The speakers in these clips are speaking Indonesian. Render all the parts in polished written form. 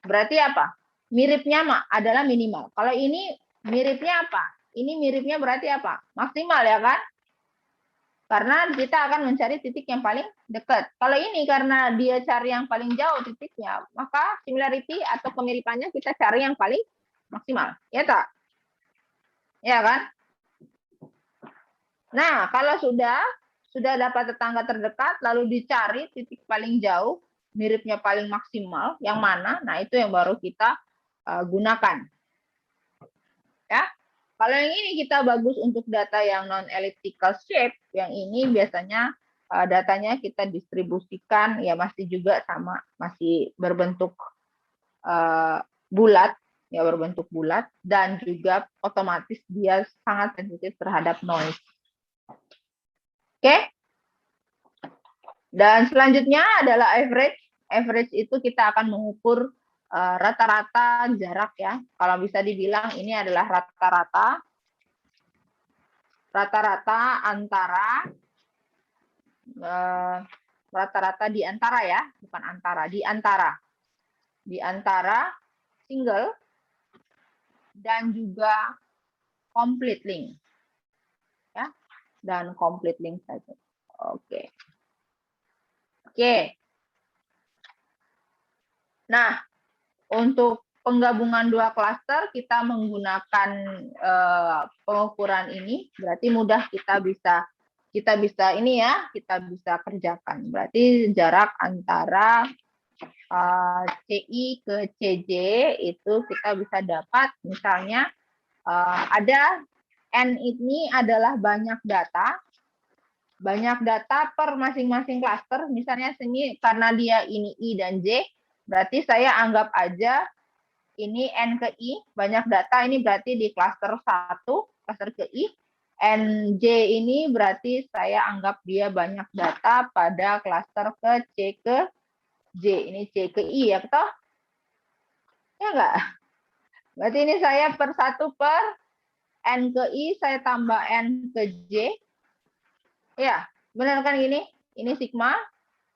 Berarti apa? Miripnya adalah minimal. Kalau ini miripnya apa? Ini miripnya berarti apa? Maksimal ya kan? Karena kita akan mencari titik yang paling dekat. Kalau ini karena dia cari yang paling jauh titiknya, maka similarity atau kemiripannya kita cari yang paling maksimal. Ya tak? Ya kan? Nah, kalau sudah dapat tetangga terdekat, lalu dicari titik paling jauh, miripnya paling maksimal, yang mana? Nah, itu yang baru kita gunakan. Ya, kalau yang ini kita bagus untuk data yang non-elliptical shape, yang ini biasanya datanya kita distribusikan ya masih juga sama, masih berbentuk bulat, ya berbentuk bulat, dan juga otomatis dia sangat sensitif terhadap noise. Oke? Dan selanjutnya adalah average. Average itu kita akan mengukur rata-rata jarak ya. Kalau bisa dibilang ini adalah rata-rata antara rata-rata di antara ya, bukan antara, di antara single dan juga complete link ya, dan complete link saja. Oke. Nah, untuk penggabungan dua klaster kita menggunakan pengukuran ini, berarti mudah kita bisa ini ya, kita bisa kerjakan. Berarti jarak antara CI ke CJ itu kita bisa dapat, misalnya ada N ini adalah banyak data per masing-masing klaster. Misalnya sini karena dia ini I dan J, berarti saya anggap aja ini N ke I, banyak data ini berarti di klaster 1, klaster ke I. NJ ini berarti saya anggap dia banyak data pada klaster ke C ke J. Ini C ke I ya, betul? Ya enggak? Berarti ini saya per 1 per N ke I, saya tambah N ke J. Ya, benar kan gini? Ini sigma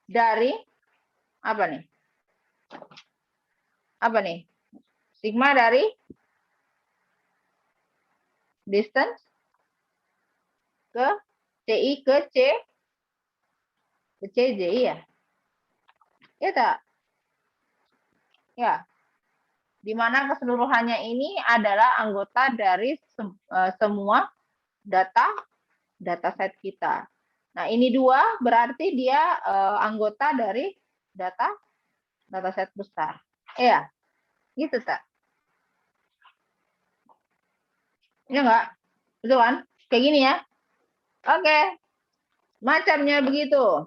dari apa nih? Apa nih? Sigma dari distance ke CI ke CJ ya. Ya tak? Ya. Di mana keseluruhannya ini adalah anggota dari semua dataset kita. Nah, ini 2 berarti dia anggota dari dataset besar. Ya, gitu tak? Ya enggak? Betul kan? Kayak gini ya. Oke. Macamnya begitu.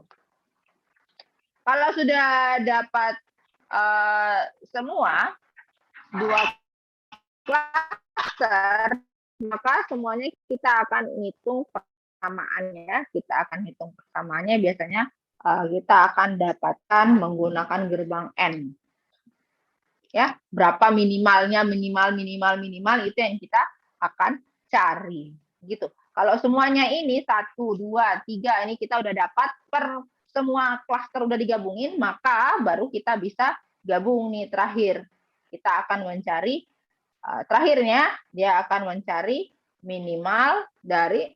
Kalau sudah dapat semua 2 klaster, maka semuanya kita akan hitung persamaannya. Kita akan hitung persamaannya, biasanya kita akan dapatkan menggunakan gerbang N. Ya, berapa minimalnya, minimal itu yang kita akan cari. Gitu. Kalau semuanya ini 1, 2, 3 ini kita udah dapat per semua klaster udah digabungin, maka baru kita bisa gabung nih terakhir. Kita akan mencari terakhirnya dia akan mencari minimal dari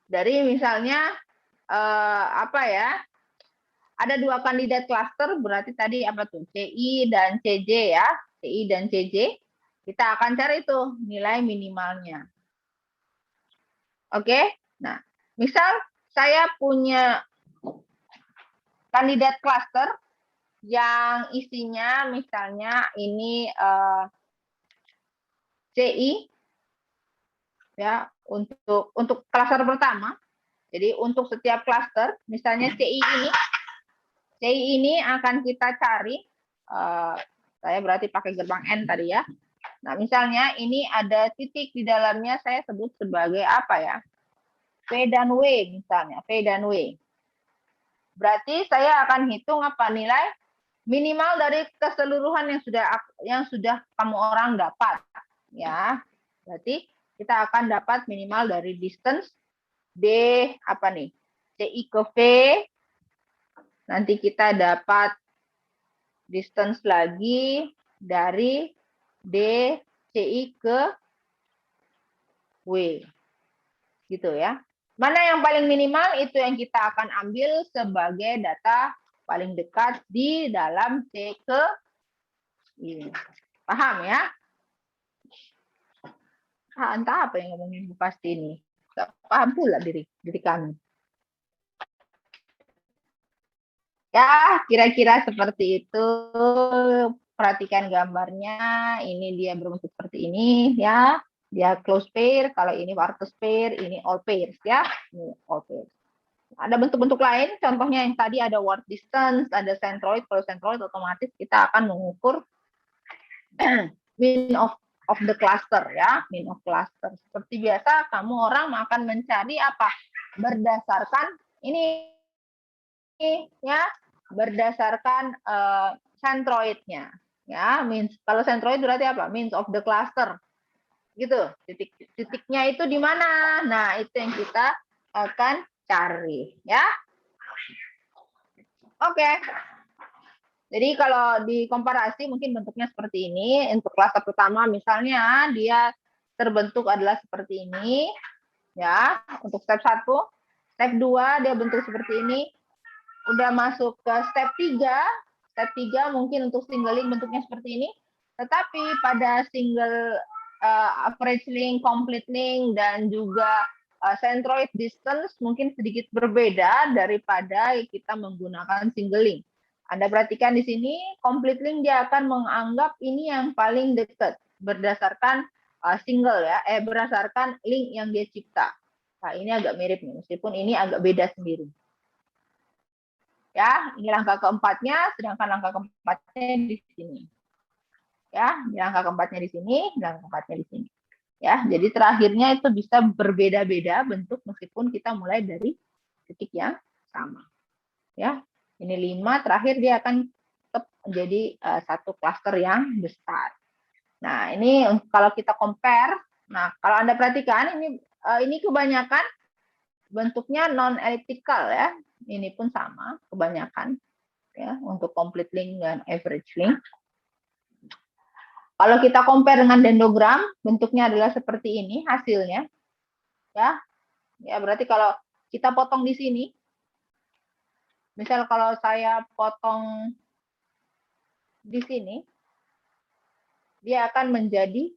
dari misalnya apa ya? Ada 2 kandidat klaster, berarti tadi apa tuh? CI dan CJ ya. CI dan CJ. Kita akan cari tuh nilai minimalnya. Oke? Nah, misal saya punya kandidat klaster yang isinya misalnya ini CI ya, untuk klaster pertama. Jadi untuk setiap klaster, misalnya CI ini akan kita cari, saya berarti pakai gerbang N tadi ya. Nah, misalnya ini ada titik di dalamnya saya sebut sebagai apa ya? V dan W misalnya, V dan W. Berarti saya akan hitung apa nilai minimal dari keseluruhan yang sudah kamu orang dapat ya. Berarti kita akan dapat minimal dari distance D apa nih? CI ke V nanti kita dapat distance lagi dari DCI ke W. Gitu ya. Mana yang paling minimal itu yang kita akan ambil sebagai data paling dekat di dalam C ke I. Paham ya? Entah apa yang ngomongin Bu Pasti ini. Gak paham pula diri kami. Ya, kira-kira seperti itu. Perhatikan gambarnya. Ini dia berbentuk seperti ini ya. Dia close pair, kalau ini Vartus pair, ini all pairs ya. Ini all pairs. Ada bentuk-bentuk lain, contohnya yang tadi ada word distance, ada centroid. Kalau centroid otomatis kita akan mengukur mean of the cluster ya, mean of cluster. Seperti biasa, kamu orang akan mencari apa? Berdasarkan ini ya, berdasarkan centroidnya ya. Means kalau centroid berarti apa? Means of the cluster. Gitu. Titiknya itu di mana? Nah, itu yang kita akan cari ya. Oke. Jadi kalau dikomparasi mungkin bentuknya seperti ini. Untuk klaster pertama misalnya dia terbentuk adalah seperti ini ya, untuk step 1. Step 2 dia bentuk seperti ini. Udah masuk ke step 3. Step 3 mungkin untuk single link bentuknya seperti ini. Tetapi pada single average link, complete link, dan juga centroid distance mungkin sedikit berbeda daripada kita menggunakan single link. Anda perhatikan di sini, complete link dia akan menganggap ini yang paling dekat berdasarkan single ya, berdasarkan link yang dia cipta. Nah, ini agak mirip nih, meskipun ini agak beda sendiri. Ya, ini langkah keempatnya, sedangkan langkah keempatnya di sini. Ya, langkah keempatnya di sini, langkah keempatnya di sini. Ya, jadi terakhirnya itu bisa berbeda-beda bentuk meskipun kita mulai dari titik yang sama. Ya, ini 5, terakhir dia akan tetap menjadi satu klaster yang besar. Nah, ini kalau kita compare, nah kalau Anda perhatikan ini kebanyakan bentuknya non elliptical ya. Ini pun sama kebanyakan ya untuk complete link dan average link. Kalau kita compare dengan dendrogram, bentuknya adalah seperti ini hasilnya. Ya. Ya, berarti kalau kita potong di sini, misal kalau saya potong di sini, dia akan menjadi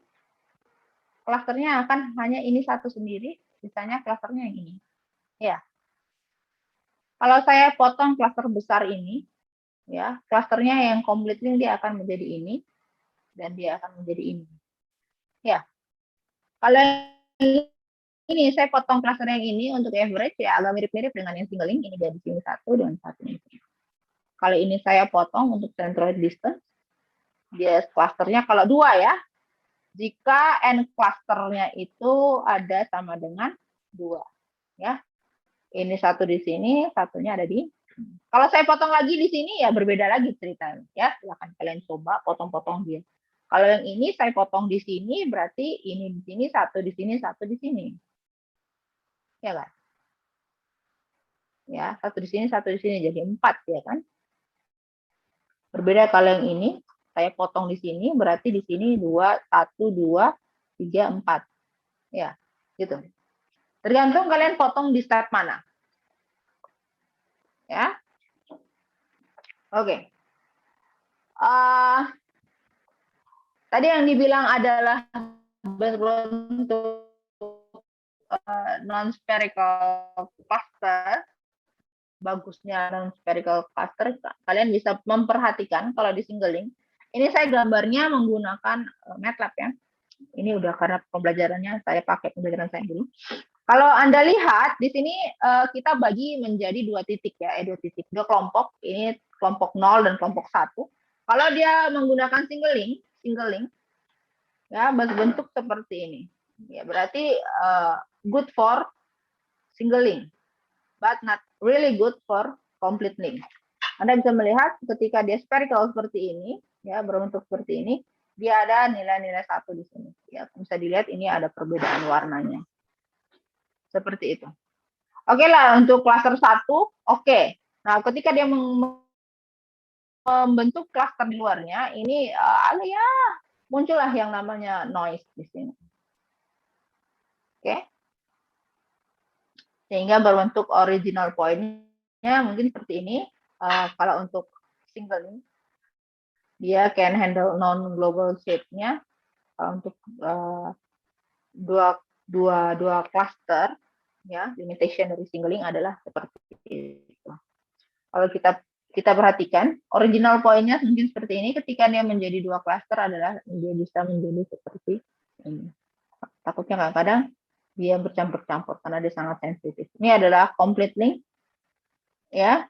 klasternya akan hanya ini satu sendiri, sisanya klasternya yang ini. Ya. Kalau saya potong klaster besar ini, ya, klasternya yang complete link dia akan menjadi ini dan dia akan menjadi ini. Ya. Kalau ini saya potong klaster yang ini untuk average ya agak mirip-mirip dengan yang single link, ini dari sini satu dan satu ini. Kalau ini saya potong untuk centroid distance, dia klasternya kalau 2 ya. Jika n klasternya itu ada sama dengan 2 ya. Ini satu di sini, satunya ada di sini. Kalau saya potong lagi di sini ya berbeda lagi ceritanya ya. Silakan kalian coba potong-potong dia. Kalau yang ini saya potong di sini berarti ini di sini, satu di sini, satu di sini. Ya kan? Ya, satu di sini, satu di sini jadi 4 ya kan? Berbeda kalau yang ini saya potong di sini berarti di sini 2, 1, 2, 3, 4. Ya, gitu. Tergantung kalian potong di step mana. Ya. Oke. Tadi yang dibilang adalah berbentuk non-spherical cluster. Bagusnya non-spherical cluster, kalian bisa memperhatikan kalau di single link. Ini saya gambarnya menggunakan MATLAB ya. Ini udah karena pembelajarannya saya pakai pembelajaran saya dulu. Kalau Anda lihat di sini kita bagi menjadi 2 titik ya, 2 titik, 2 kelompok. Ini kelompok 0 dan kelompok 1. Kalau dia menggunakan single link ya berbentuk seperti ini. Ya, berarti good for single link, but not really good for complete link. Anda bisa melihat ketika dia spherical seperti ini, ya berbentuk seperti ini, dia ada nilai-nilai 1 di sini. Ya, bisa dilihat ini ada perbedaan warnanya. Seperti itu. Oke lah, untuk klaster 1, oke. Nah, ketika dia membentuk klaster di luarnya, ini ya muncullah yang namanya noise di sini. Oke. Sehingga berbentuk original point-nya mungkin seperti ini. Kalau untuk singling, dia can handle non-global shape-nya. Untuk dua cluster, ya, limitation dari singling adalah seperti itu. Kalau kita perhatikan, original point-nya mungkin seperti ini. Ketika dia menjadi dua cluster adalah dia bisa menjadi seperti ini. Takutnya kadang-kadang dia bercampur-campur karena dia sangat sensitif. Ini adalah complete link, ya.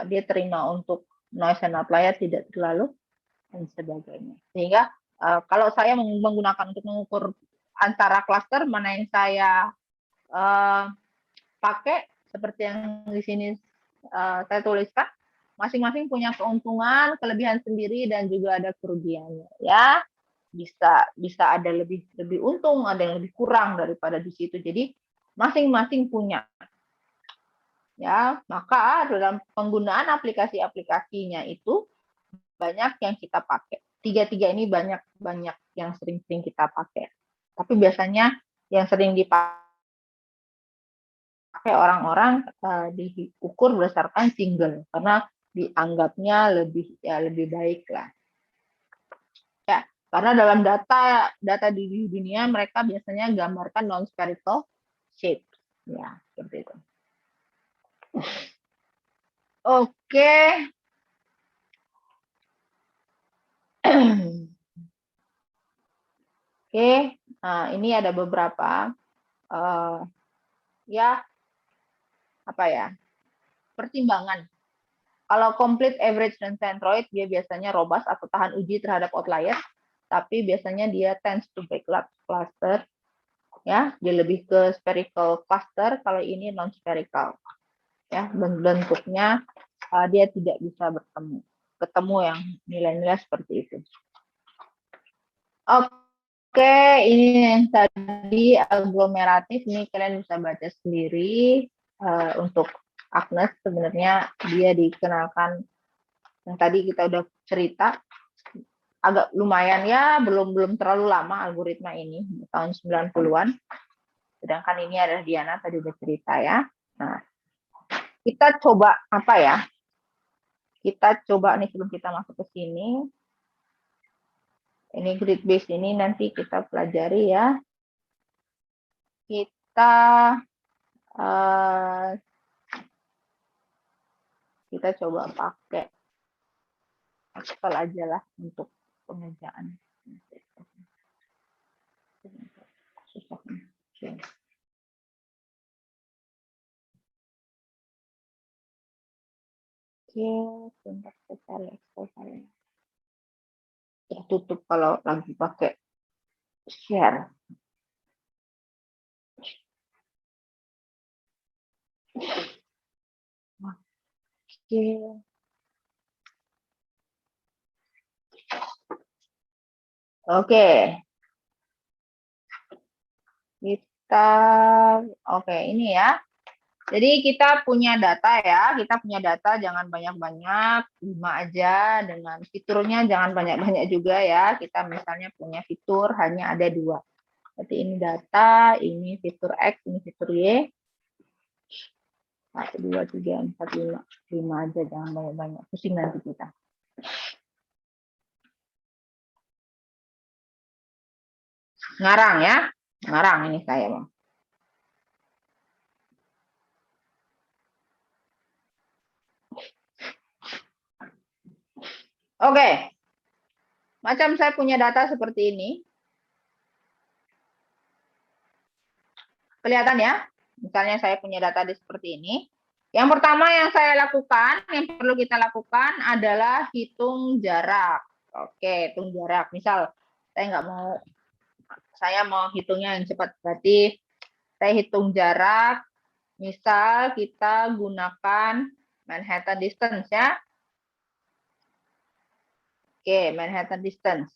Dia terima untuk noise and outlier tidak terlalu dan sebagainya. Sehingga kalau saya menggunakan untuk mengukur antara cluster mana yang saya pakai seperti yang di sini saya tuliskan, masing-masing punya keuntungan, kelebihan sendiri dan juga ada kerugiannya, ya. Bisa ada lebih untung, ada yang lebih kurang daripada di situ. Jadi masing-masing punya, ya. Maka dalam penggunaan aplikasi-aplikasinya itu banyak yang kita pakai. Tiga-tiga ini banyak yang sering-sering kita pakai. Tapi biasanya yang sering dipakai orang-orang diukur berdasarkan single karena dianggapnya lebih baik lah. Ya, karena dalam data di dunia mereka biasanya gambarkan non spherical shape. Ya, seperti itu. Oke. Oke, nah ini ada beberapa ya apa ya pertimbangan. Kalau complete average dan centroid dia biasanya robust atau tahan uji terhadap outlier, tapi biasanya dia tends to backlap cluster, ya, dia lebih ke spherical cluster. Kalau ini non spherical, ya, bentuknya dia tidak bisa ketemu yang nilai-nilai seperti itu. Oke, ini yang tadi aglomeratif, ini kalian bisa baca sendiri. Untuk Agnes sebenarnya dia dikenalkan yang tadi kita udah cerita agak lumayan, ya, belum terlalu lama algoritma ini, tahun 90-an. Sedangkan ini adalah Diana tadi udah cerita, ya. Nah, kita coba apa ya? Kita coba nih sebelum kita masuk ke sini. Ini grid base ini nanti kita pelajari, ya. Kita coba pakai Excel aja lah untuk pengerjaan. Oke, sebentar saya cari Excel saya. Tertutup kalau lagi pakai share. Oke. Oke. Oke, ini ya. Jadi kita punya data, ya. Kita punya data jangan banyak-banyak, 5 aja, dengan fiturnya jangan banyak-banyak juga, ya. Kita misalnya punya fitur hanya ada 2. Berarti ini data, ini fitur X, ini fitur Y. 1, 2, 3, 4, 5. 5 aja, jangan banyak-banyak. Pusing nanti kita. Ngarang, ya. Ngarang ini saya, Bang. Oke. Macam saya punya data seperti ini. Kelihatan, ya? Misalnya saya punya data seperti ini. Yang pertama yang saya lakukan, yang perlu kita lakukan adalah hitung jarak. Oke, hitung jarak. Misal saya mau hitungnya yang cepat. Berarti saya hitung jarak. Misal kita gunakan Manhattan distance, ya. Oke, Manhattan distance.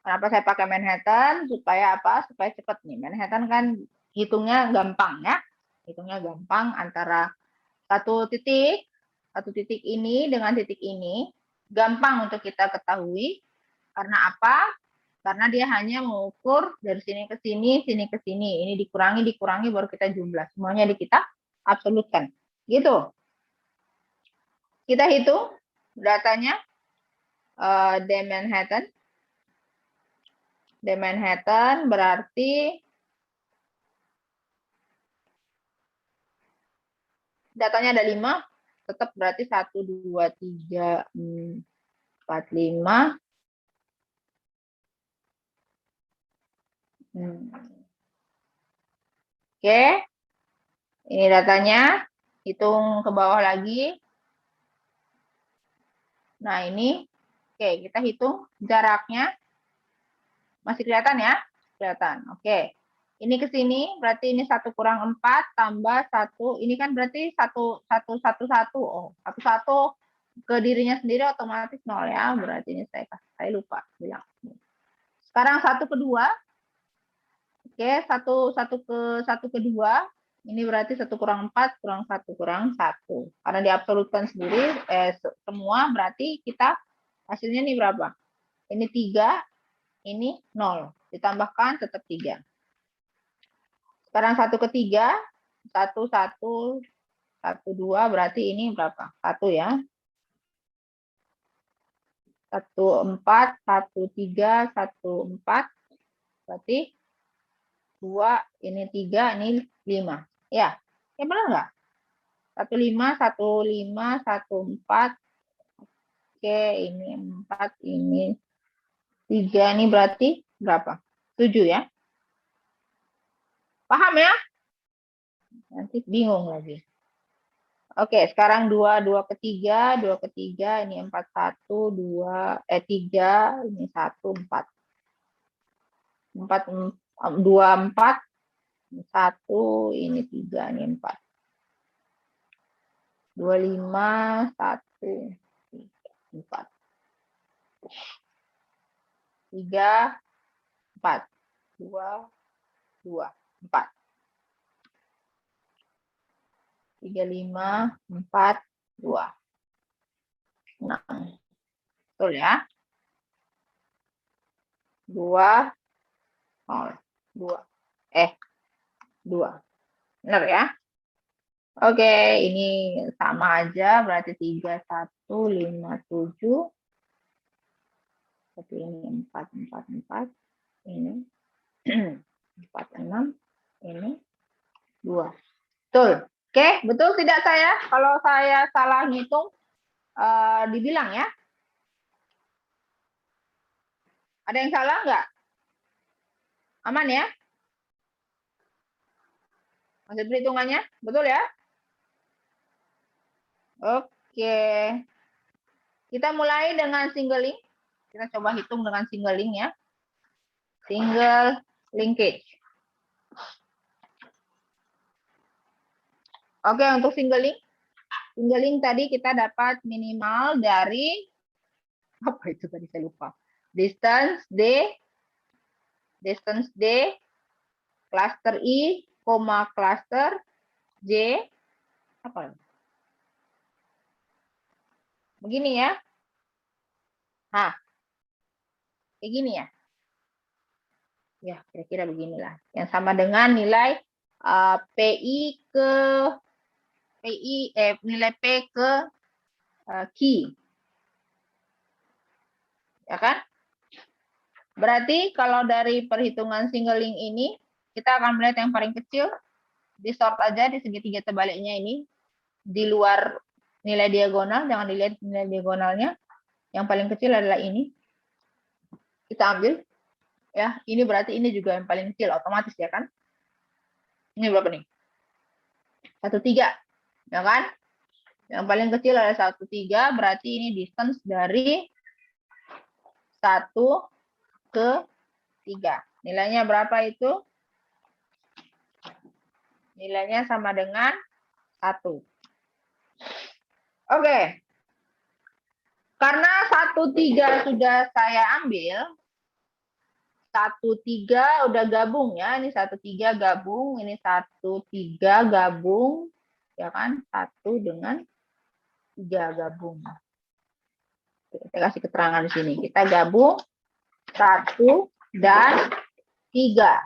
Kenapa saya pakai Manhattan? Supaya apa? Supaya cepat nih. Manhattan kan hitungnya gampang, ya. Hitungnya gampang antara satu titik Satu titik ini dengan titik ini gampang untuk kita ketahui. Karena apa? Karena dia hanya mengukur dari sini ke sini, sini ke sini. Ini dikurangi, baru kita jumlah. Semuanya kita absolutkan. Gitu. Kita hitung datanya di Manhattan. Di Manhattan berarti datanya ada 5, tetap berarti 1, 2, 3, 4, 5. Oke, ini datanya, hitung ke bawah lagi. Nah ini, oke kita hitung jaraknya, masih kelihatan ya? Kelihatan, oke. Ini ke sini, berarti ini 1 kurang 4 tambah 1, ini kan berarti 1, 1, 1, 1. Oh, 1, 1 ke dirinya sendiri otomatis 0 ya, berarti ini saya lupa bilang. Sekarang 1 ke 2. Oke, 1 ke 2. Ini berarti 1 kurang 4 kurang 1 kurang 1. Karena diabsolutkan sendiri, semua berarti kita hasilnya ini berapa? Ini 3, ini 0. Ditambahkan tetap 3. Sekarang 1 ke 3. 1, 1, 1, 2, berarti ini berapa? 1 ya. 1, 4, 1, 3, 1, 4. Berarti 2, ini 3, ini 5. Ya, ya benar nggak? 1, 5, 1, 5, 1, 4. Oke, ini 4, ini 3. Ini berarti berapa? 7 ya. Paham ya? Nanti bingung lagi. Oke, sekarang 2, 2 ke 3, 2 ke 3, ini 4, 1, 2, 3, ini 1, 4. 4, 2, 4, 1, ini 3, ini 4. 2, 5, 1, 4. 3, 4. 2, 2, 4. 3, 5, 4, 2. 6. Betul ya? 2, 0, 2. 2. Benar ya? Oke, ini sama aja, berarti 3, 1, 5, 7. Tapi ini 4, 4, 4. Ini 4, 6. Ini 2. Betul. Oke, betul tidak saya? Kalau saya salah ngitung, dibilang ya. Ada yang salah nggak? Aman ya? Masih perhitungannya? Betul ya? Oke. Kita mulai dengan singling. Kita coba hitung dengan singling ya. Single linkage. Oke, untuk singling. Singling tadi kita dapat minimal dari, apa itu tadi saya lupa. Distance D, cluster I, cluster J, apa? Begini ya. Nah, kayak gini ya. Ya, kira-kira beginilah. Yang sama dengan nilai PI ke nilai P ke Q. Ya kan? Berarti kalau dari perhitungan singling ini, kita akan melihat yang paling kecil, di sort aja di segitiga terbaliknya ini, di luar nilai diagonal, jangan dilihat nilai diagonalnya. Yang paling kecil adalah ini. Kita ambil. Ya, ini berarti ini juga yang paling kecil, otomatis ya kan? Ini berapa nih? 1,3. Ya kan? Yang paling kecil adalah 1,3, berarti ini distance dari 1 ke 3. Nilainya berapa itu? Nilainya sama dengan 1. Oke. Karena 1,3 sudah saya ambil, 1,3 udah gabung ya. Ini 1,3 gabung, ini 1,3 gabung. Ya kan? 1 dengan 3 gabung. Kita kasih keterangan di sini. Kita gabung 1 dan 3.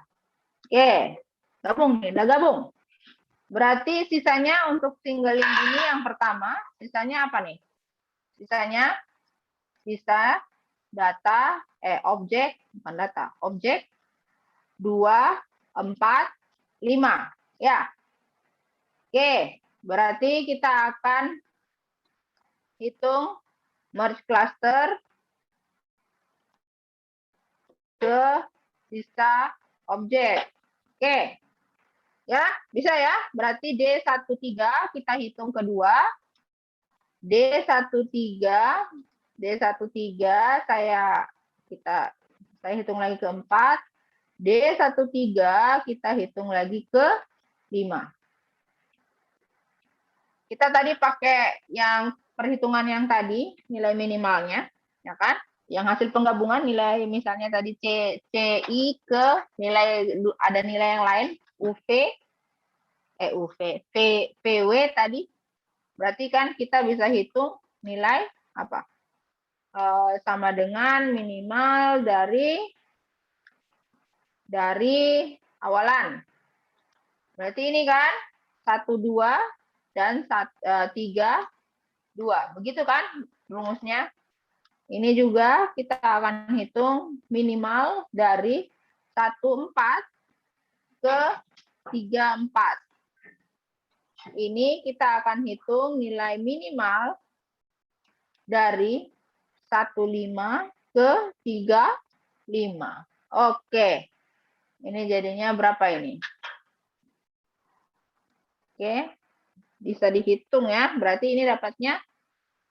Oke, gabung nih, udah gabung. Berarti sisanya untuk singling ini yang pertama, sisanya apa nih? Sisanya sisa data, objek, bukan data, objek 2, 4, 5. Ya. Oke, berarti kita akan hitung merge cluster ke sisa objek. Oke. Ya, bisa ya. Berarti D13 kita hitung kedua. D13 saya hitung lagi ke 4. D13 kita hitung lagi ke 5. Kita tadi pakai yang perhitungan yang tadi, nilai minimalnya, ya kan? Yang hasil penggabungan nilai misalnya tadi CI ke ada nilai yang lain, PW tadi. Berarti kan kita bisa hitung nilai apa? Sama dengan minimal dari awalan. Berarti ini kan 1, 2, dan 3, 2. Begitu kan rumusnya? Ini juga kita akan hitung minimal dari 1, 4 ke 3, 4. Ini kita akan hitung nilai minimal dari 1, 5 ke 3, 5. Oke. Ini jadinya berapa ini? Oke. Bisa dihitung ya. Berarti ini dapatnya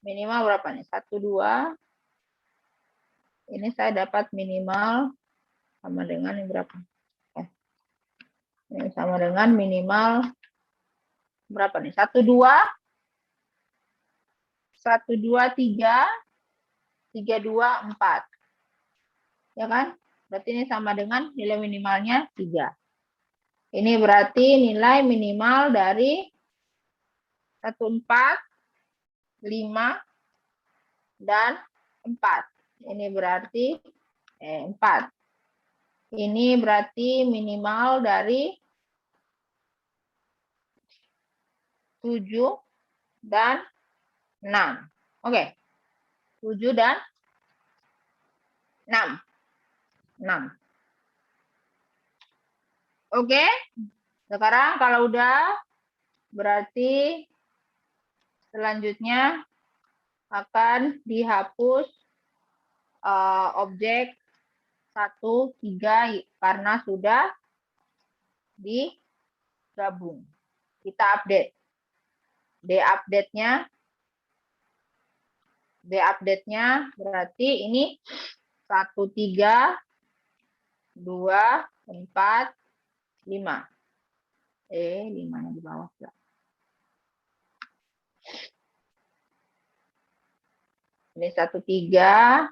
minimal berapa nih? 1, 2. Ini saya dapat minimal sama dengan ini berapa? Ini sama dengan minimal berapa nih? 1, 2. 1, 2, 3. 3, 2, 4. Ya kan? Berarti ini sama dengan nilai minimalnya 3. Ini berarti nilai minimal dari 1, 4, 5, dan 4. Ini berarti 4. Ini berarti minimal dari 7 dan 6. Oke. 7 dan 6. 6. Oke. Sekarang kalau udah, berarti selanjutnya akan dihapus objek 1, 3 karena sudah digabung. Kita update. D-update-nya berarti ini 1, 3, 2, 4, 5. 5-nya di bawah. Ini 1, 3,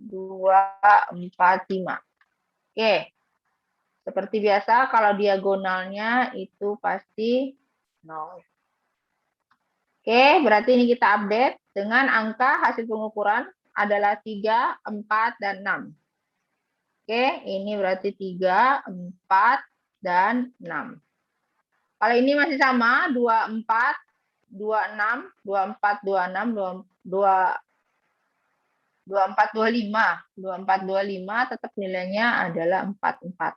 2, 4, 5. Oke. Seperti biasa, kalau diagonalnya itu pasti 0. Oke, berarti ini kita update dengan angka hasil pengukuran adalah 3, 4, dan 6. Oke, ini berarti 3, 4, dan 6. Kalau ini masih sama, 24, 26, 24, 26, 24, 25. 24, 25 tetap nilainya adalah 44.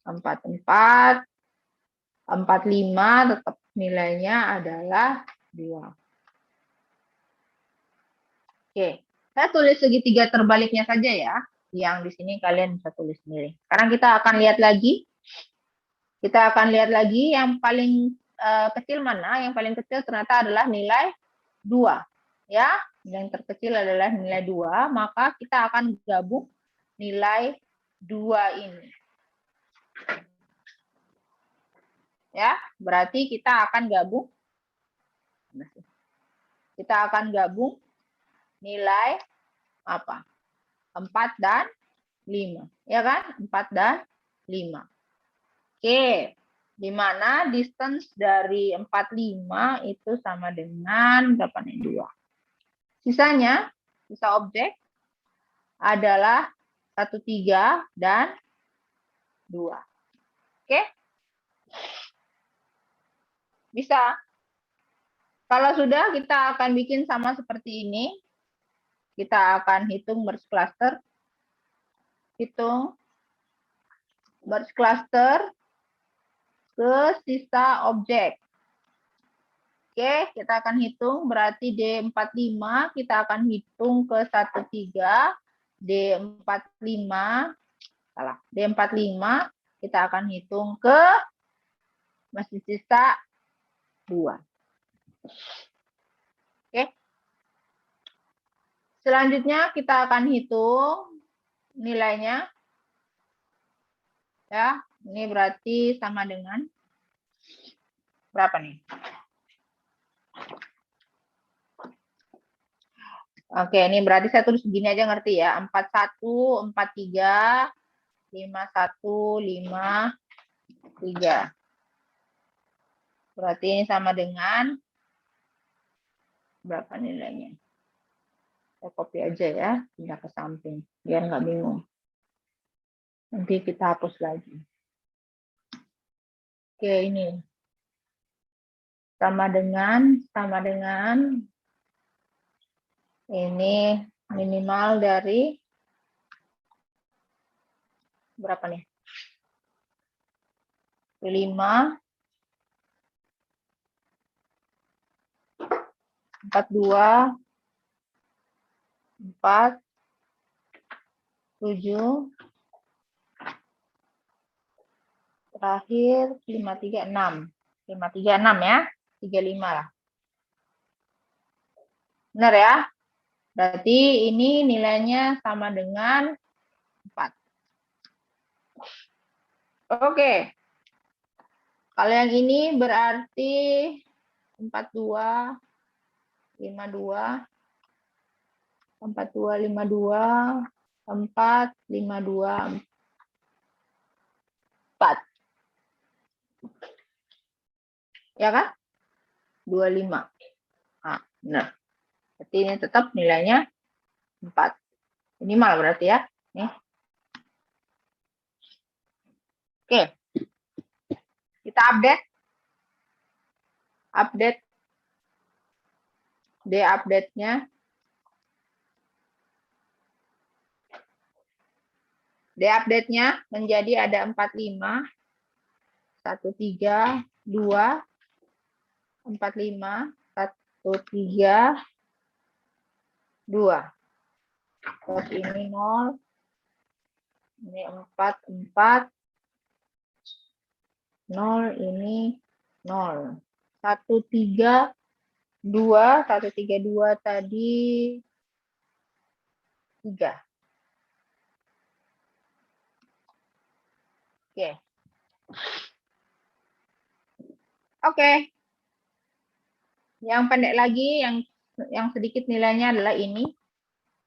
44, 45 tetap nilainya adalah 2. Oke, saya tulis segitiga terbaliknya saja ya. Yang di sini kalian bisa tulis sendiri. Sekarang kita akan lihat lagi. Kita akan lihat lagi yang paling kecil mana. Yang paling kecil ternyata adalah nilai 2. Ya, yang terkecil adalah nilai 2. Maka kita akan gabung nilai 2 ini. Ya, berarti kita akan gabung nilai apa? 4 dan 5. Ya kan? 4 dan 5. Oke. Di mana distance dari 45 itu sama dengan berapa nih? 2. Sisanya, sisa objek adalah 13 dan 2. Oke? Bisa? Kalau sudah, kita akan bikin sama seperti ini. Kita akan hitung merge cluster. Hitung merge cluster ke sisa objek. Oke, kita akan hitung berarti D45 kita akan hitung ke 13, D45 salah, D45 kita akan hitung ke masih sisa 2. Oke. Selanjutnya kita akan hitung nilainya. Ya, ini berarti sama dengan berapa nih? Oke, ini berarti saya tulis begini aja ngerti ya. 41, 43, 51, 53. Berarti ini sama dengan berapa nilainya? Saya copy aja ya, pindah ke samping, biar nggak bingung. Nanti kita hapus lagi. Oke, ini. Sama dengan ini minimal dari berapa nih? 5, 42, 4, 7, terakhir 536. 536 ya, 35 lah. Benar ya? Berarti ini nilainya sama dengan 4. Oke. Kalau yang ini berarti 42, 52, 42, 52, 4, 52, 4. Ya kan? 25. Nah, benar. Berarti ini tetap nilainya 4. Minimal berarti ya. Nih. Oke. Kita update. D-update-nya. D-update-nya menjadi ada 45, 13, 2, 45, 13, 2. Terus ini 0, ini 4, 4, 0, ini 0. 132 tadi 3. Oke. Oke. Yang pendek lagi, yang sedikit nilainya adalah ini.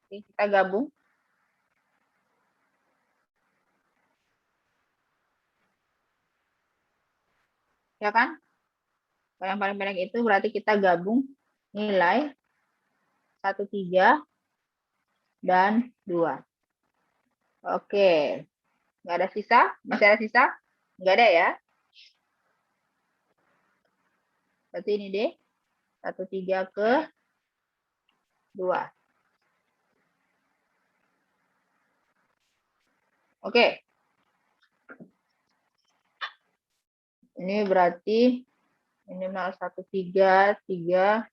Oke, kita gabung. Ya kan? Yang paling pendek itu berarti kita gabung nilai 13 dan 2. Oke. Nggak ada sisa? Masih ada sisa? Nggak ada ya? Berarti ini deh. 13 ke 2. Oke. Ini berarti minimal 13, 3,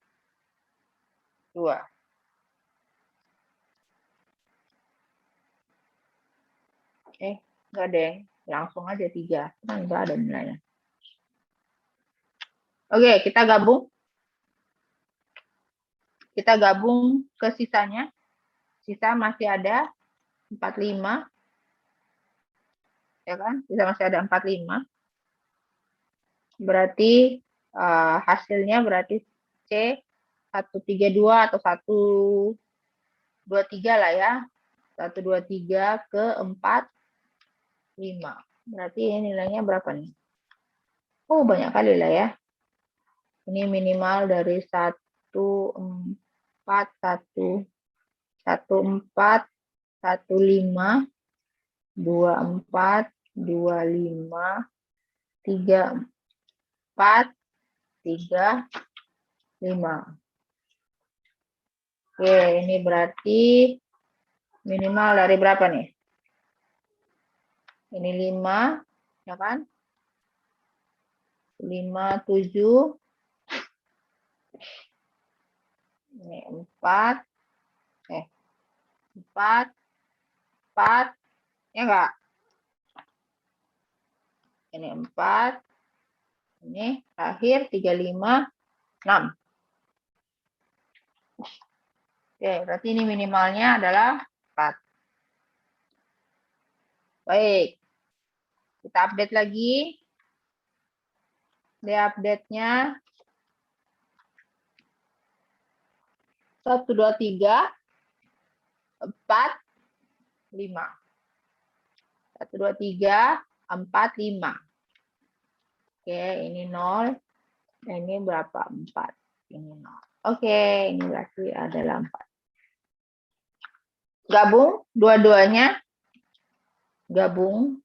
2. Nggak ada yang langsung aja 3. Kan nggak ada nilainya. Oke, kita gabung. Kita gabung ke sisanya. Sisa masih ada 45. Ya kan? Sisa masih ada 45. Berarti hasilnya berarti C 132 atau 123 lah ya. 123 ke 4, 5. Berarti ini nilainya berapa nih? Oh, banyak kali lah ya. Ini minimal dari 1, 4, 1, 5, 2, 4, 2, 5, 3, 4, 3, 5. Oke, ini berarti minimal dari berapa nih? Ini 5, ya kan? 5, 7. Ini 4. 4, 4. Ya enggak? Ini 4. Ini terakhir 3, 5, 6. Oke, berarti ini minimalnya adalah 4. Baik. Kita update lagi. Di update-nya 1, 2, 3, 4, 5. 1, 2, 3, 4, 5. Oke, ini 0. Ini berapa? 4. Ini 0. Oke, ini berarti adalah 4. Gabung dua-duanya. Gabung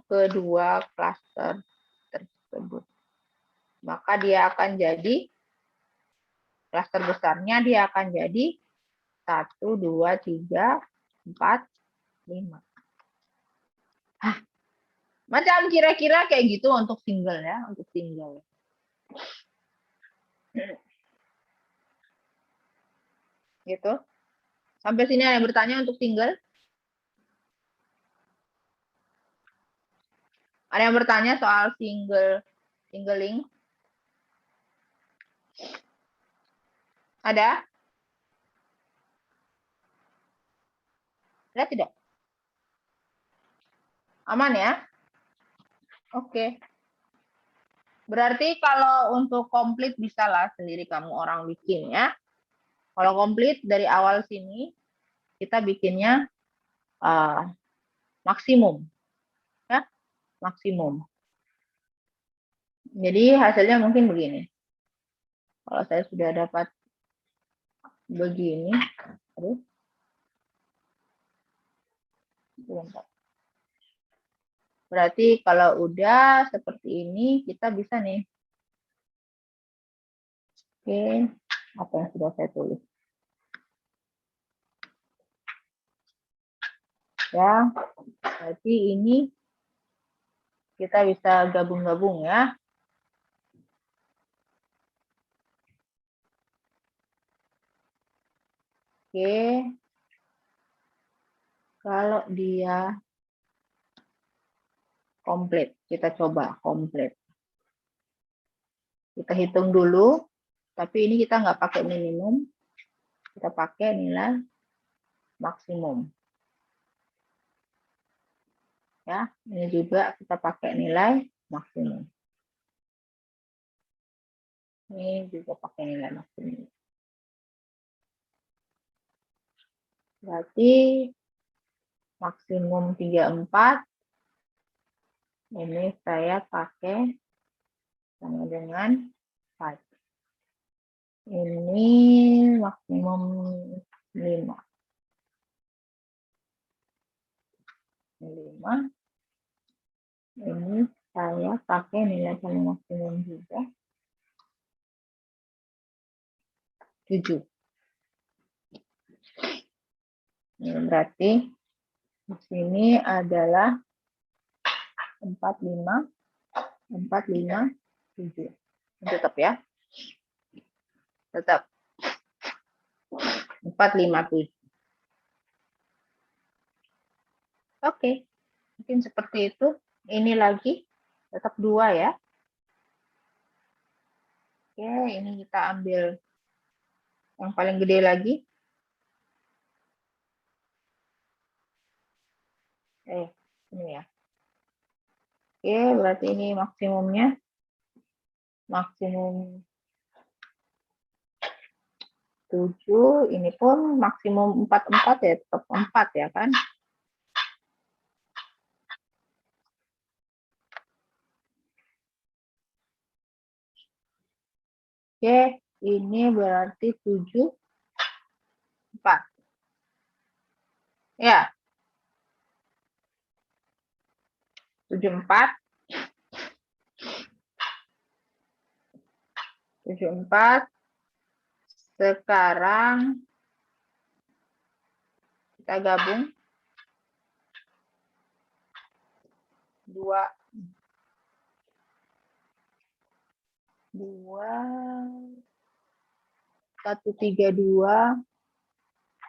kedua klaster tersebut. Maka dia akan jadi, klaster besarnya dia akan jadi 1, 2, 3, 4, 5. Hah, macam kira-kira kayak gitu untuk single ya, untuk single. Gitu. Sampai sini ada yang bertanya untuk single? Ada yang bertanya soal singling? Ada? Ada tidak? Aman ya? Oke. Berarti kalau untuk komplit bisa lah sendiri kamu orang bikin ya. Kalau komplit dari awal sini kita bikinnya maksimum. Ya, maksimum. Jadi hasilnya mungkin begini. Kalau saya sudah dapat begini, aduh, berarti kalau udah seperti ini kita bisa nih. Oke, apa yang sudah saya tulis? Ya, berarti ini kita bisa gabung-gabung ya. Oke, kalau dia komplit, kita coba komplit. Kita hitung dulu, tapi ini kita nggak pakai minimum, kita pakai nilai maksimum. Ya, ini juga kita pakai nilai maksimum. Ini juga pakai nilai maksimum. Berarti maksimum 34. Ini saya pakai sama dengan 4. Ini maksimum 5. 5. Ini saya pakai nilai paling maksimum juga. 7. Ini berarti di sini adalah 45, 45, 7. Tetap ya. Tetap. 457. Oke. Mungkin seperti itu. Ini lagi. Tetap 2 ya. Oke, ini kita ambil yang paling gede lagi. Ini ya. Oke, berarti ini maksimumnya. Maksimum 7, ini pun maksimum 44 ya, tetap 4 ya kan. Oke, ini berarti 7, 4. Ya, 74. 74. Sekarang kita gabung 2, 1, 3, 2.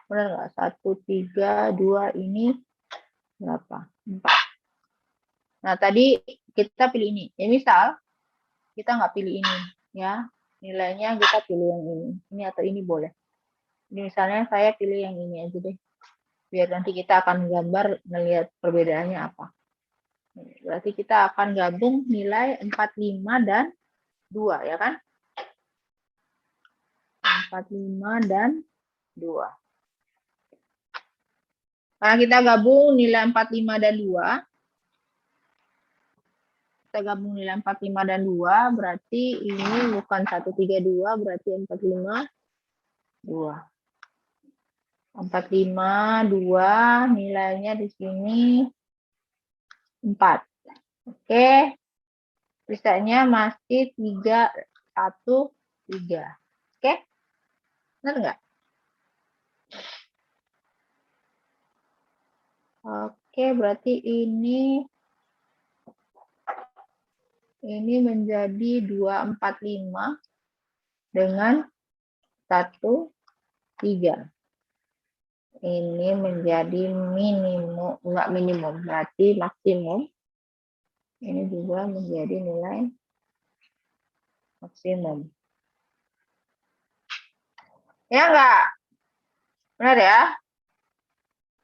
Benar nggak? 1, 3, 2 ini berapa? 4. Nah, tadi kita pilih ini. Ya, misal kita nggak pilih ini, ya. Nilainya kita pilih yang ini. Ini atau ini boleh. Ini misalnya saya pilih yang ini aja deh. Biar nanti kita akan gambar melihat perbedaannya apa. Berarti kita akan gabung nilai 45 dan 2, ya kan? 45 dan 2. Karena kita gabung nilai 45 dan 2, kita gabung nilai 45 dan 2, berarti ini bukan 132, berarti 45, 2. 45, 2, nilainya di sini 4. Oke, sisanya masih 3, 1, 3. Oke, benar nggak? Oke, berarti ini menjadi 245 dengan 1, 3. Ini menjadi minimum, enggak minimum, berarti maksimum. Ini juga menjadi nilai maksimum. Ya enggak? Benar ya?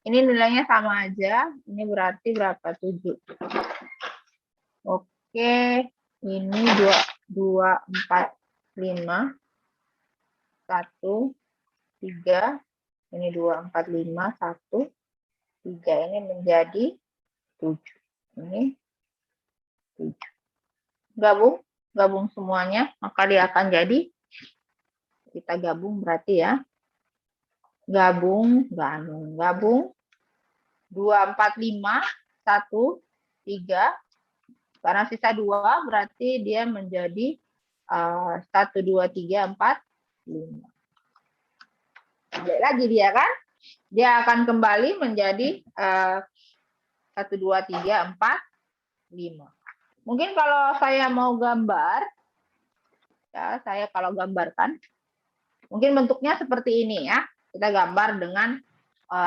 Ini nilainya sama aja. Ini berarti berapa? 7. Oke, ini 2, 4, 5, 1, 3. Ini 2, 4, 5, 1, 3. Ini menjadi 7. Ini 7. Gabung semuanya, maka dia akan jadi, kita gabung berarti ya. Gabung 2, 4, 5, 1, 3. Karena sisa 2 berarti dia menjadi 1, 2, 3, 4, 5. Balik lagi dia kan? Dia akan kembali menjadi 1, 2, 3, 4, 5. Mungkin kalau saya mau gambar, ya saya kalau gambarkan, mungkin bentuknya seperti ini ya. Kita gambar dengan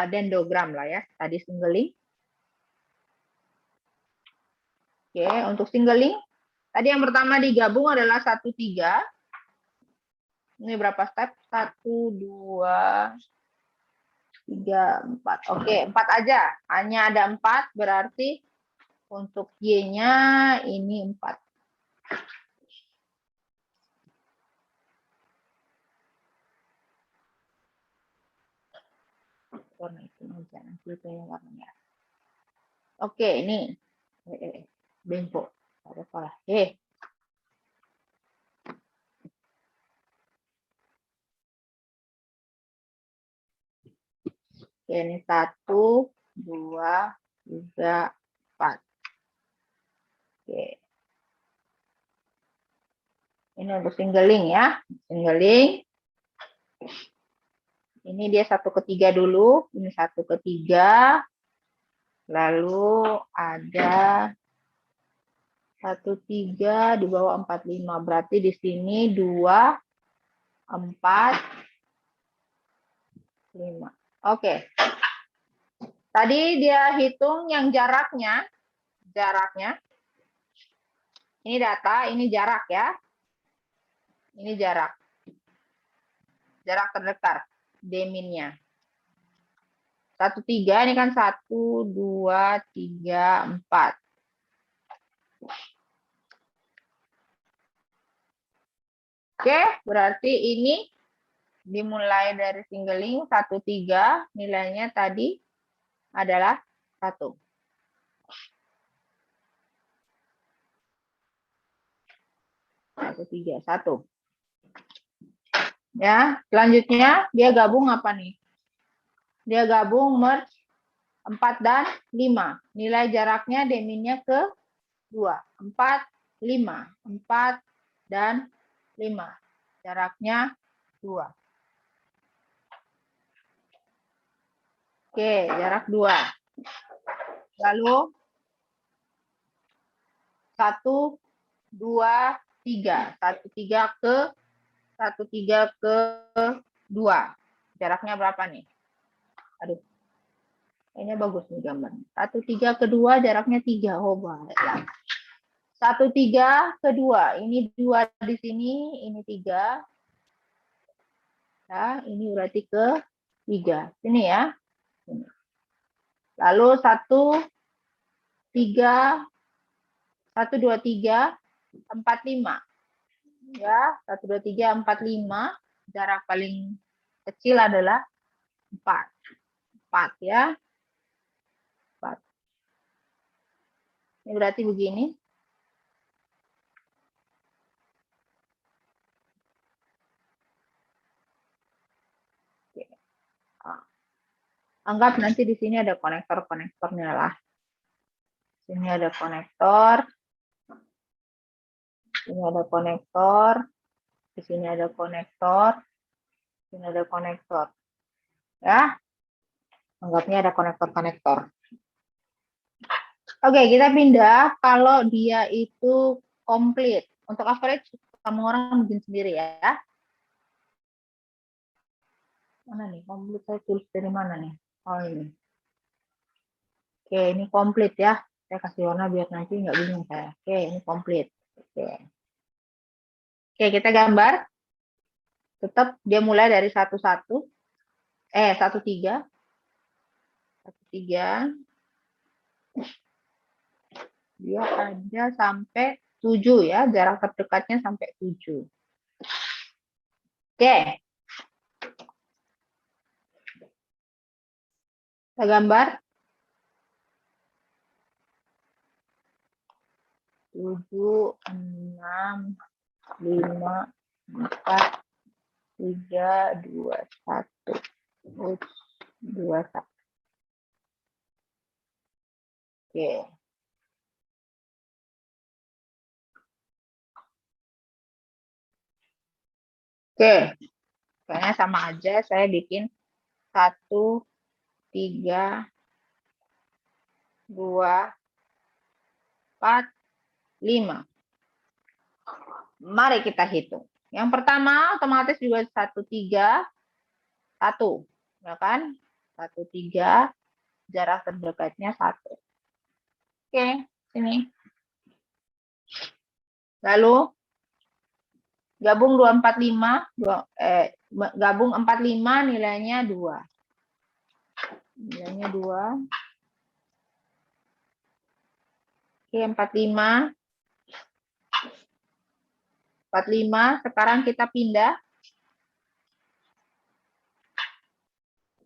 dendrogram lah ya. Tadi singling. Oke, untuk singling, tadi yang pertama digabung adalah 1, 3. Ini berapa step? 1, 2, 3, 4. Oke, 4 aja. Hanya ada 4, berarti untuk Y-nya ini 4. Warna itu aja, nanti itu yang warnanya. Oke, ini. Bengkok. Ada salah. Oke, ini 1, 2, 3, 4. Oke. Ini untuk singling ya. Singling. Ini dia 1/3 dulu. Ini 1/3. Lalu ada 1/3 di bawah 45. Berarti di sini 2, 4, 5. Oke. Tadi dia hitung yang jaraknya. Ini data, ini jarak ya. Ini jarak. Jarak terdekat. D-minnya. 1/3 ini kan 1, 2, 3, 4. Oke, berarti ini dimulai dari singling 1/3, nilainya tadi adalah 1. 1/3, 1. Ya, selanjutnya dia gabung apa nih? Dia gabung merge 4 dan 5. Nilai jaraknya D-minnya ke 2. 4, 5. 4 dan 5. Jaraknya 2. Oke, jarak 2. Lalu 1, 2, 3. 1, 3 ke 1, 3 ke 2. Jaraknya berapa nih? Aduh. Ini bagus nih gambar. 1, 3 ke 2 jaraknya 3. Oh, baiklah. 1, 3 ke 2. Ini 2 di sini, ini 3. Ya, ini berarti ke 3. Sini ya. Lalu 1, 3, 1, 2, 3, 4, 5. Ya, 1, 2, 3, 4, 5. Jarak paling kecil adalah 4. 4 ya. 4. Ini berarti begini. Anggap nanti di sini ada konektor-konektornya lah. Sini ada konektor. Sini ada konektor. Di sini ada konektor. Sini ada konektor. Ya. Anggapnya ada konektor-konektor. Oke, kita pindah kalau dia itu komplit. Untuk average, kamu orang bikin sendiri ya. Mana nih? Komplit saya tulis dari mana nih? Oh, ini. Oke, ini komplit ya. Saya kasih warna biar nanti nggak bingung saya. Oke, ini komplit. Oke. Oke, kita gambar. Tetap dia mulai dari 1, 1. 1, 3. 1, 3. Dia ada sampai 7 ya. Jarak terdekatnya sampai 7. Oke. Kita gambar. 7, 6, 5, 4, 3, 2, 1. 2, 1. Oke. Oke. Kayaknya sama aja. Saya bikin 1, 3, 2, 4, 5. Mari kita hitung. Yang pertama otomatis juga 1, 3, 1. Ya kan? 1, 3. Jarak terdekatnya 1. Oke, sini. Lalu gabung 2, 4, 5. Gabung 4, 5 nilainya 2. Nilainya 2. Oke, 4, 5. 4, 5. Sekarang kita pindah.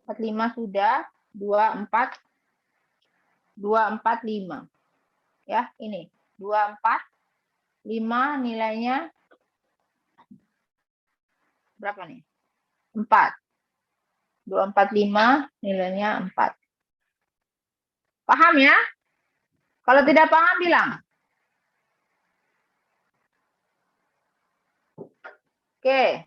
4, 5 sudah. 2, 4. 2, 4, 5. Ya, ini. 2, 4, 5 nilainya berapa nih? 4. 2, 4, 5 nilainya 4. Paham ya? Kalau tidak paham bilang. Oke.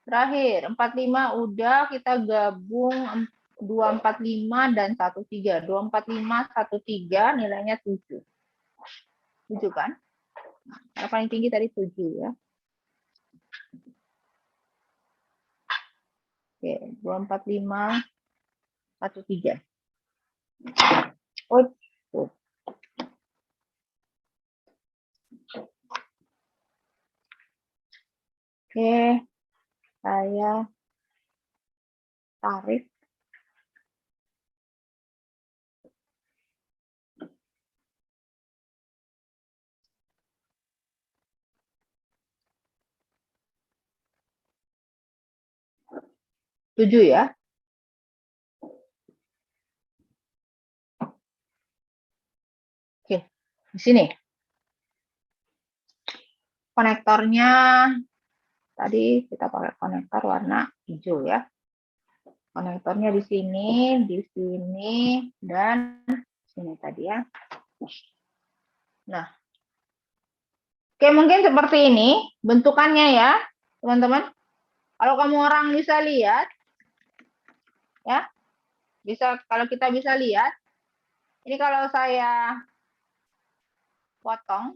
Terakhir, 4, 5 udah kita gabung 2, 4, 5 dan 1, 3. 2, 4, 5, 1, 3 nilainya 7. 7 kan? Yang paling tinggi tadi 7 ya. Oke, 2, 4, 5, 1, 3. Oh, oke, saya tarik. Tujuh ya. Oke, di sini. Konektornya tadi kita pakai konektor warna hijau ya. Konektornya di sini, dan sini tadi ya. Nah, oke, mungkin seperti ini bentukannya ya, teman-teman. Kalau kamu orang bisa lihat, ya, kalau kita bisa lihat, ini kalau saya potong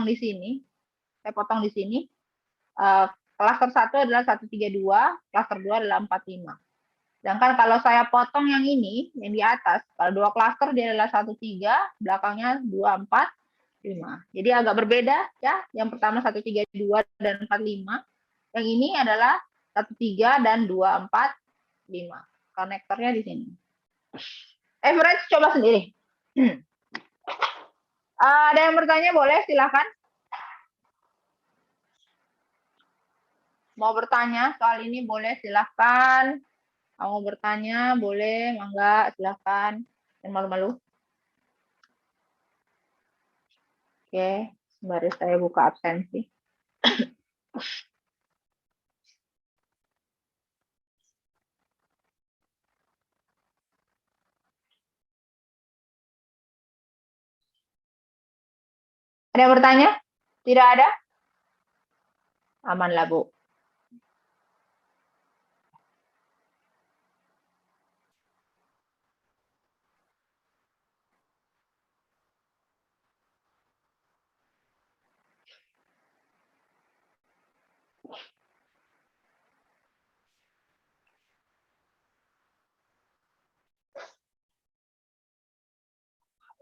di sini, klaster 1 adalah 132, klaster 2 adalah 45. Sedangkan kalau saya potong yang ini, yang di atas, kalau 2 klaster dia adalah 13, belakangnya 245. Jadi agak berbeda ya. Yang pertama 132 dan 45. Yang ini adalah 13 dan 245. Konektornya di sini. Average coba sendiri. Ada yang bertanya boleh silakan. Mau bertanya soal ini boleh silakan. Mau bertanya boleh, enggak silakan. Jangan malu-malu. Oke, sembari saya buka absensi. Ada yang bertanya? Tidak ada? Aman lah, Bu.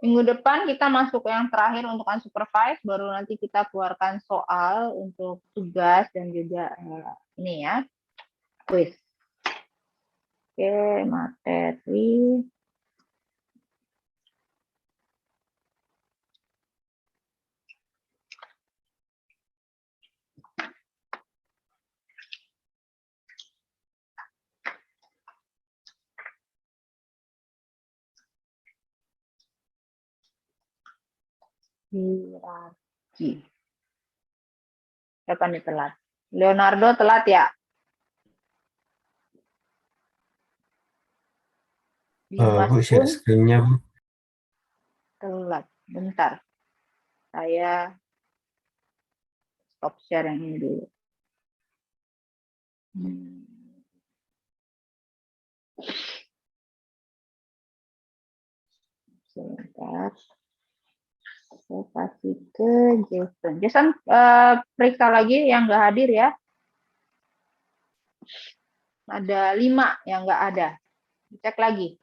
Minggu depan kita masuk yang terakhir untuk unsupervised, baru nanti kita keluarkan soal untuk tugas dan juga ini ya, quiz. Oke, materi. Hierarki. Siapa nih telat? Leonardo telat ya? Dimas Bu, share pun screen-nya, Bu. telat. Bentar. Saya stop share yang ini dulu. Sebentar. Saya kasih ke Jason. Jason, periksa lagi yang nggak hadir ya. Ada 5 yang nggak ada. Cek lagi.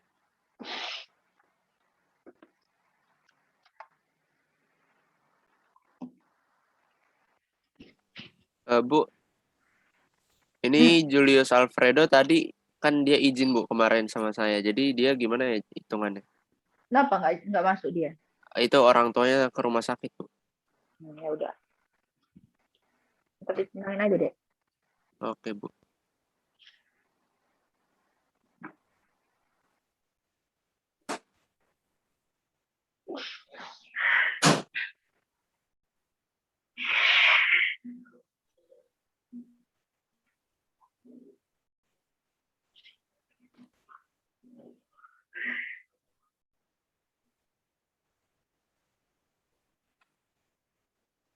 Bu, ini Julius Alfredo tadi kan dia izin Bu kemarin sama saya. Jadi dia gimana ya hitungannya? Kenapa nggak masuk dia? Itu orang tuanya ke rumah sakit Bu. Ya udah. Tapi tenangin aja deh. Oke Bu.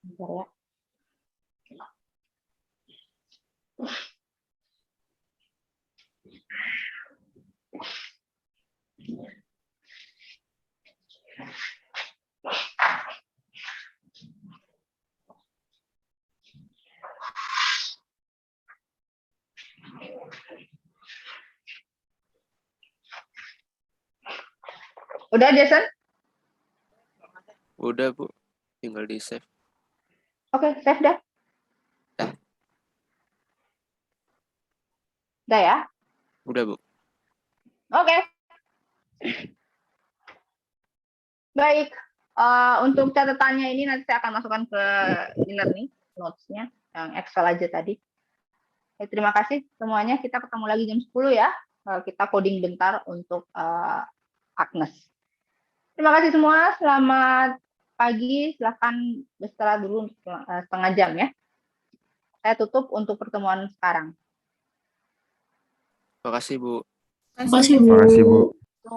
Bentar ya. Udah, Jason? Udah Bu. Tinggal di save. Oke, save dah. Udah ya? Udah Bu. Oke. Baik. Untuk catatannya ini nanti saya akan masukkan ke e-learning notes-nya yang Excel aja tadi. Terima kasih semuanya. Kita ketemu lagi jam 10 ya. Kita coding bentar untuk Agnes. Terima kasih semua. Selamat pagi, silahkan beristirahat dulu untuk setengah jam ya. Saya tutup untuk pertemuan sekarang. Makasih, Bu. Makasih, Bu. Makasih, Bu. So,